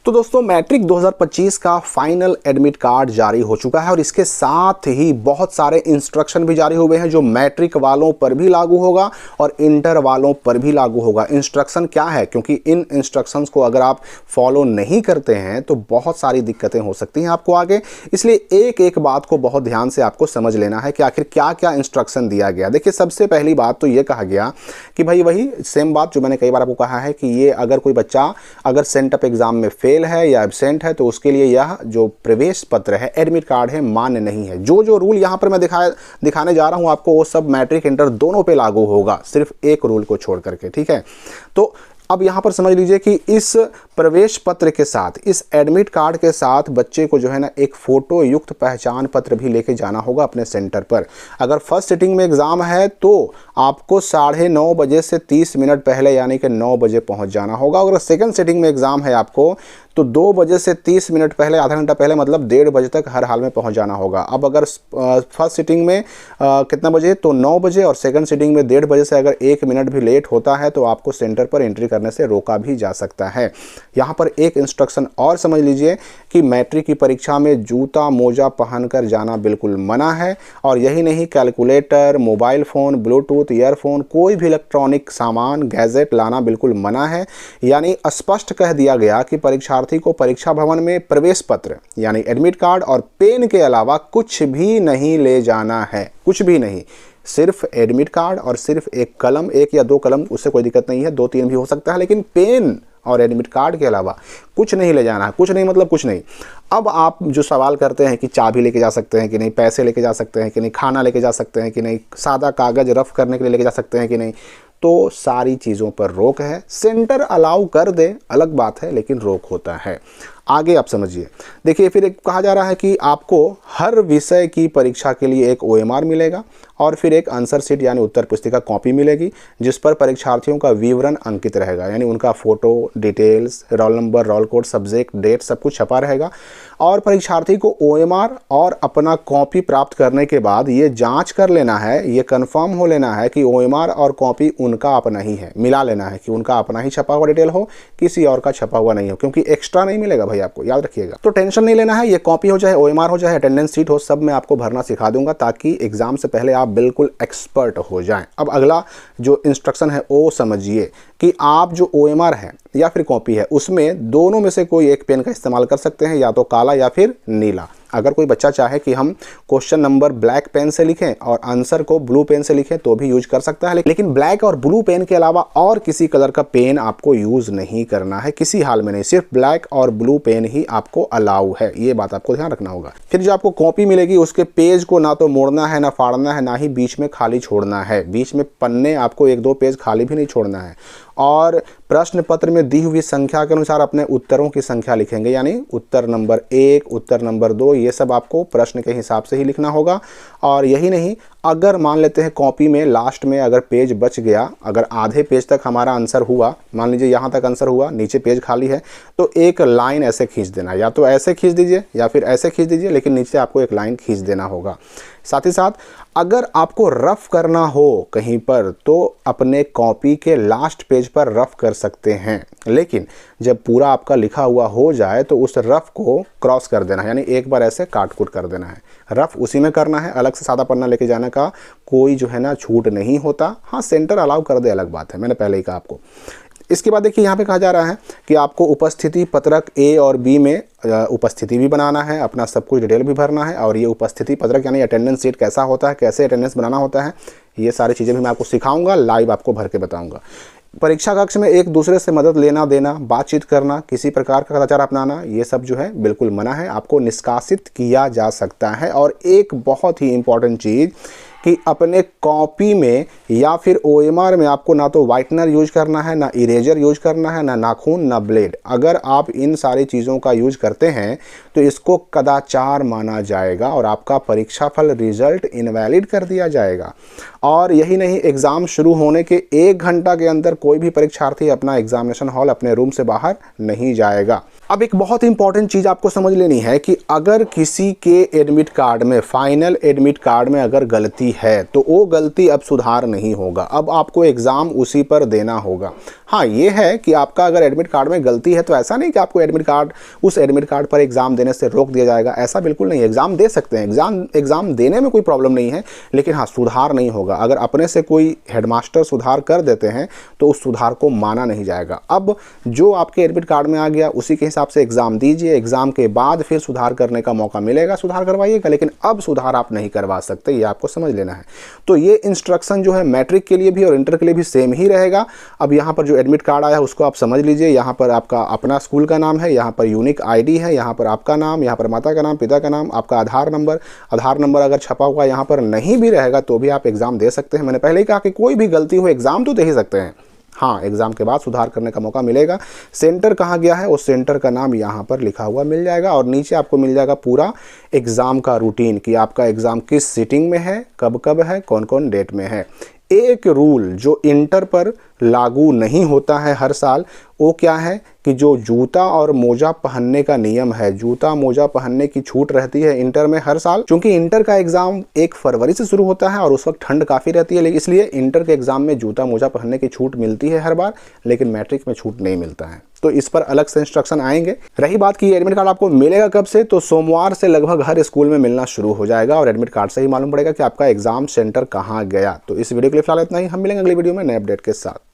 तो दोस्तों मैट्रिक 2025 का फाइनल एडमिट कार्ड जारी हो चुका है और इसके साथ ही बहुत सारे इंस्ट्रक्शन भी जारी हुए हैं जो मैट्रिक वालों पर भी लागू होगा और इंटर वालों पर भी लागू होगा। इंस्ट्रक्शन क्या है, क्योंकि इन इंस्ट्रक्शंस को अगर आप फॉलो नहीं करते हैं तो बहुत सारी दिक्कतें हो सकती हैं आपको आगे, इसलिए एक एक बात को बहुत ध्यान से आपको समझ लेना है कि आखिर क्या क्या इंस्ट्रक्शन दिया गया। देखिए, सबसे पहली बात तो ये कहा गया कि भाई वही सेम बात जो मैंने कई बार आपको कहा है कि ये अगर कोई बच्चा अगर सेंटअप एग्जाम में फेल है या एब्सेंट है तो उसके लिए यह जो प्रवेश पत्र है, एडमिट कार्ड है, मान्य नहीं है। जो रूल यहां पर मैं दिखाने जा रहा हूं आपको वो सब मैट्रिक इंटर दोनों पे लागू होगा, सिर्फ एक रूल को छोड़ करके। ठीक है, तो अब यहां पर समझ लीजिए कि इस प्रवेश पत्र के साथ, इस एडमिट कार्ड के साथ बच्चे को जो है ना एक फोटो युक्त पहचान पत्र भी लेके जाना होगा अपने सेंटर पर। अगर फर्स्ट सिटिंग में एग्जाम है तो आपको 9:30 बजे से 30 मिनट पहले यानी कि 9 बजे पहुंच जाना होगा। अगर सेकंड सिटिंग में एग्जाम है आपको तो 2 बजे से 30 मिनट पहले, आधा घंटा पहले, मतलब 1:30 बजे तक हर हाल में पहुंच जाना होगा। अब अगर फर्स्ट सिटिंग में कितना बजे, तो 9 बजे, और सेकंड सिटिंग में 1:30 बजे से अगर 1 मिनट भी लेट होता है तो आपको सेंटर पर एंट्री करने से रोका भी जा सकता है। यहाँ पर एक इंस्ट्रक्शन और समझ लीजिए कि मैट्रिक की परीक्षा में जूता मोजा पहनकर जाना बिल्कुल मना है। और यही नहीं, calculator, mobile phone, Bluetooth, earphone, कोई भी इलेक्ट्रॉनिक सामान, गैजेट लाना बिल्कुल मना है। यानी स्पष्ट कह दिया गया कि परीक्षार्थी को परीक्षा भवन में प्रवेश पत्र यानी एडमिट कार्ड और पेन के अलावा कुछ भी नहीं ले जाना है, कुछ भी नहीं। सिर्फ एडमिट कार्ड और सिर्फ एक कलम, 1 या 2 कलम, उससे कोई दिक्कत नहीं है, 2-3 भी हो सकता है, लेकिन पेन और एडमिट कार्ड के अलावा कुछ नहीं ले जाना है। कुछ नहीं मतलब कुछ नहीं। अब आप जो सवाल करते हैं कि चाबी लेके जा सकते हैं कि नहीं, पैसे लेके जा सकते हैं कि नहीं, खाना लेके जा सकते हैं कि नहीं, सादा कागज़ रफ करने के लिए लेके जा सकते हैं कि नहीं, तो सारी चीज़ों पर रोक है। सेंटर अलाउ कर दे अलग बात है, लेकिन रोक होता है। आगे आप समझिए, देखिए फिर एक कहा जा रहा है कि आपको हर विषय की परीक्षा के लिए एक OMR मिलेगा और फिर एक आंसर शीट यानी उत्तर पुस्तिका कॉपी मिलेगी जिस पर परीक्षार्थियों का विवरण अंकित रहेगा, यानी उनका photo, details, roll number, roll code, subject, date सब कुछ छपा रहेगा। और परीक्षार्थी को OMR और अपना कॉपी प्राप्त करने के बाद ये जांच कर लेना है, ये कंफर्म हो लेना है कि OMR और कॉपी उनका अपना ही है। मिला लेना है कि उनका अपना ही छपा हुआ डिटेल हो, किसी और का छपा हुआ नहीं हो, क्योंकि एक्स्ट्रा नहीं मिलेगा भाई आपको, याद रखिएगा। तो टेंशन नहीं लेना है, ये कॉपी हो चाहे OMR हो चाहे अटेंडेंस शीट हो, सब मैं आपको भरना सिखा दूंगा ताकि एग्जाम से पहले आप बिल्कुल एक्सपर्ट हो जाएं। अब अगला जो इंस्ट्रक्शन है वो समझिए कि आप जो OMR है या फिर कॉपी है उसमें दोनों में से कोई एक पेन का इस्तेमाल कर सकते हैं, या तो काला या फिर नीला। अगर कोई बच्चा चाहे कि हम क्वेश्चन नंबर ब्लैक पेन से लिखें और आंसर को ब्लू पेन से लिखें तो भी यूज कर सकता है, लेकिन ब्लैक और ब्लू पेन के अलावा और किसी कलर का पेन आपको यूज नहीं करना है, किसी हाल में नहीं। सिर्फ ब्लैक और ब्लू पेन ही आपको अलाउ है, ये बात आपको ध्यान रखना होगा। फिर जो आपको कॉपी मिलेगी उसके पेज को ना तो मोड़ना है, ना फाड़ना है, ना ही बीच में खाली छोड़ना है। बीच में पन्ने आपको 1-2 पेज खाली भी नहीं छोड़ना है। और प्रश्न पत्र में दी हुई संख्या के अनुसार अपने उत्तरों की संख्या लिखेंगे, यानी उत्तर नंबर 1, उत्तर नंबर 2, ये सब आपको प्रश्न के हिसाब से ही लिखना होगा। और यही नहीं, अगर मान लेते हैं कॉपी में लास्ट में अगर पेज बच गया, अगर आधे पेज तक हमारा आंसर हुआ, मान लीजिए यहाँ तक आंसर हुआ, नीचे पेज खाली है, तो एक लाइन ऐसे खींच देना, या तो ऐसे खींच दीजिए या फिर ऐसे खींच दीजिए, लेकिन नीचे आपको एक लाइन खींच देना होगा। साथ ही साथ अगर आपको रफ करना हो कहीं पर तो अपने कॉपी के लास्ट पेज पर रफ कर सकते हैं, लेकिन जब पूरा आपका लिखा हुआ हो जाए तो उस रफ को क्रॉस कर देना है, यानी एक बार ऐसे काट कूट कर देना है। रफ उसी में करना है, अलग से सादा पन्ना लेके जाने का कोई जो है ना छूट नहीं होता। हाँ, सेंटर अलाउ कर दे अलग बात है, मैंने पहले ही कहा आपको। इसके बाद देखिए यहाँ पे कहा जा रहा है कि आपको उपस्थिति पत्रक A और B में उपस्थिति भी बनाना है, अपना सब कुछ डिटेल भी भरना है। और ये उपस्थिति पत्रक यानी अटेंडेंस शीट कैसा होता है, कैसे अटेंडेंस बनाना होता है, ये सारी चीज़ें भी मैं आपको सिखाऊंगा, लाइव आपको भर के बताऊंगा। परीक्षा कक्ष में एक दूसरे से मदद लेना देना, बातचीत करना, किसी प्रकार का कदाचार अपनाना, ये सब जो है बिल्कुल मना है, आपको निष्कासित किया जा सकता है। और एक बहुत ही इंपॉर्टेंट चीज़ कि अपने कॉपी में या फिर OMR में आपको ना तो वाइटनर यूज करना है, ना इरेजर यूज करना है, ना नाखून, ना ब्लेड। अगर आप इन सारी चीज़ों का यूज करते हैं तो इसको कदाचार माना जाएगा और आपका परीक्षा फल रिजल्ट इनवैलिड कर दिया जाएगा। और यही नहीं, एग्ज़ाम शुरू होने के 1 घंटा के अंदर कोई भी परीक्षार्थी अपना एग्जामिनेशन हॉल, अपने रूम से बाहर नहीं जाएगा। अब एक बहुत इंपॉर्टेंट चीज़ आपको समझ लेनी है कि अगर किसी के एडमिट कार्ड में, फाइनल एडमिट कार्ड में अगर गलती है तो वो गलती अब सुधार नहीं होगा, अब आपको एग्ज़ाम उसी पर देना होगा। हाँ, ये है कि आपका अगर एडमिट कार्ड में गलती है तो ऐसा नहीं कि आपको उस एडमिट कार्ड पर एग्जाम देने से रोक दिया जाएगा, ऐसा बिल्कुल नहीं है। एग्जाम दे सकते हैं, एग्जाम देने में कोई प्रॉब्लम नहीं है, लेकिन हाँ, सुधार नहीं होगा। अगर अपने से कोई हेडमास्टर सुधार कर देते हैं तो उस सुधार को माना नहीं जाएगा। अब जो आपके एडमिट कार्ड में आ गया उसी के हिसाब से एग्जाम दीजिए, एग्जाम के बाद फिर सुधार करने का मौका मिलेगा, सुधार करवाइएगा, लेकिन अब सुधार आप नहीं करवा सकते, ये आपको समझ लेना है। तो ये इंस्ट्रक्शन जो है मैट्रिक के लिए भी और इंटर के लिए भी सेम ही रहेगा। अब यहाँ पर जो एडमिट कार्ड आया उसको आप समझ लीजिए, यहाँ पर आपका अपना स्कूल का नाम है, यहाँ पर यूनिक आईडी है, यहाँ पर आपका नाम, यहाँ पर माता का नाम, पिता का नाम, आपका आधार नंबर अगर छपा हुआ यहाँ पर नहीं भी रहेगा तो भी आप एग्जाम दे सकते हैं। मैंने पहले ही कहा कि कोई भी गलती हो एग्जाम तो दे ही सकते हैं, हाँ, एग्जाम के बाद सुधार करने का मौका मिलेगा। सेंटर कहाँ गया है उस सेंटर का नाम यहाँ पर लिखा हुआ मिल जाएगा, और नीचे आपको मिल जाएगा पूरा एग्जाम का रूटीन कि आपका एग्जाम किस सीटिंग में है, कब कब है, कौन कौन डेट में है। एक रूल जो इंटर पर लागू नहीं होता है हर साल, वो क्या है कि जो जूता और मोजा पहनने का नियम है, जूता मोजा पहनने की छूट रहती है इंटर में हर साल, क्योंकि इंटर का एग्जाम 1 फरवरी से शुरू होता है और उस वक्त ठंड काफ़ी रहती है, लेकिन इसलिए इंटर के एग्जाम में जूता मोजा पहनने की छूट मिलती है हर बार, लेकिन मैट्रिक में छूट नहीं मिलता है। तो इस पर अलग से इंस्ट्रक्शन आएंगे। रही बात कि एडमिट कार्ड आपको मिलेगा कब से, तो सोमवार से लगभग हर स्कूल में मिलना शुरू हो जाएगा और एडमिट कार्ड से ही मालूम पड़ेगा कि आपका एग्जाम सेंटर कहाँ गया। तो इस वीडियो के लिए फिलहाल इतना ही, हम मिलेंगे अगली वीडियो में नए अपडेट के साथ।